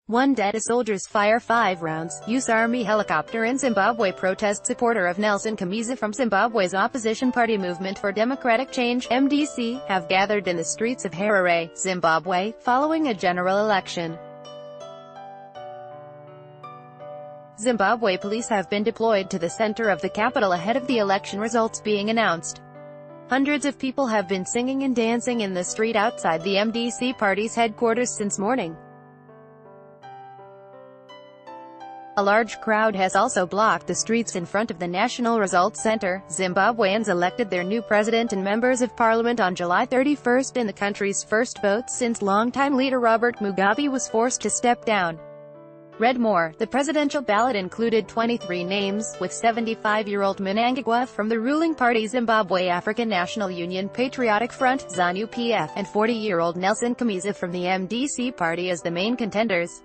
1 dead as soldiers fire 5 rounds, use army helicopter in Zimbabwe. Protest supporter of Nelson Chamisa from Zimbabwe's opposition party Movement for Democratic Change (MDC) have gathered in the streets of Harare, Zimbabwe, following a general election. Zimbabwe police have been deployed to the center of the capital ahead of the election results being announced. Hundreds of people have been singing and dancing in the street outside the MDC party's headquarters since morning. A large crowd has also blocked the streets in front of the National Results Center. Zimbabweans elected their new president and members of parliament on July 31 in the country's first vote since longtime leader Robert Mugabe was forced to step down. Read more. The presidential ballot included 23 names, with 75-year-old Mnangagwa from the ruling party Zimbabwe African National Union Patriotic Front (ZANU-PF) and 40-year-old Nelson Chamisa from the MDC party as the main contenders.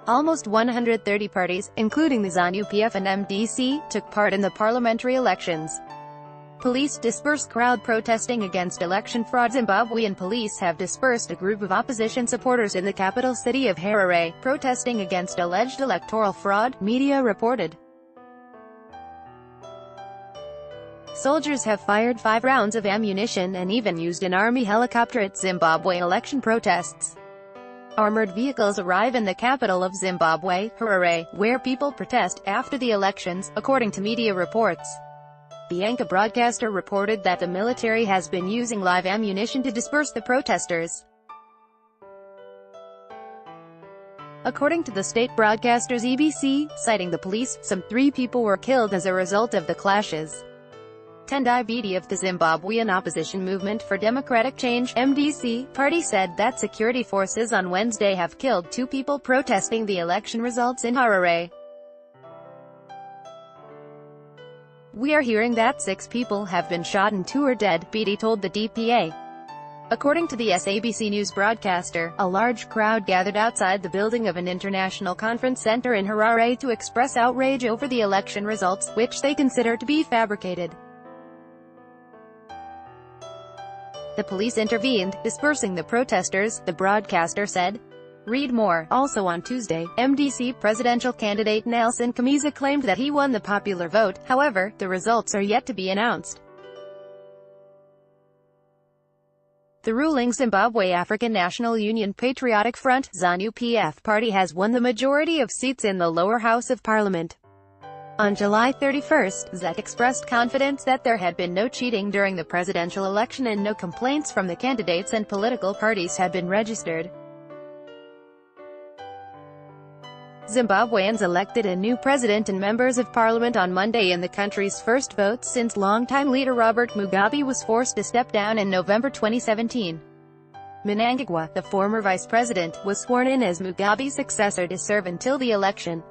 Almost 130 parties, including the ZANU-PF and MDC, took part in the parliamentary elections. Police dispersed crowd protesting against election fraud. Zimbabwean police have dispersed a group of opposition supporters in the capital city of Harare, protesting against alleged electoral fraud, media reported. Soldiers have fired 5 rounds of ammunition and even used an army helicopter at Zimbabwe election protests. Armored vehicles arrive in the capital of Zimbabwe, Harare, where people protest after the elections, according to media reports. The Anchor broadcaster reported that the military has been using live ammunition to disperse the protesters. According to the state broadcaster's EBC, citing the police, some 3 people were killed as a result of the clashes. Tendai of the Zimbabwean opposition Movement for Democratic Change (MDC) party said that security forces on Wednesday have killed 2 people protesting the election results in Harare. "We are hearing that 6 people have been shot and 2 are dead," Beatty told the DPA. According to the SABC News broadcaster, a large crowd gathered outside the building of an international conference center in Harare to express outrage over the election results, which they consider to be fabricated. The police intervened, dispersing the protesters, the broadcaster said. Read more. Also on Tuesday, MDC presidential candidate Nelson Chamisa claimed that he won the popular vote. However, the results are yet to be announced. The ruling Zimbabwe African National Union Patriotic Front (ZANU-PF) party has won the majority of seats in the lower house of parliament. On July 31, ZEC expressed confidence that there had been no cheating during the presidential election and no complaints from the candidates and political parties had been registered. Zimbabweans elected a new president and members of parliament on Monday in the country's first vote since longtime leader Robert Mugabe was forced to step down in November 2017. Mnangagwa, the former vice president, was sworn in as Mugabe's successor to serve until the election.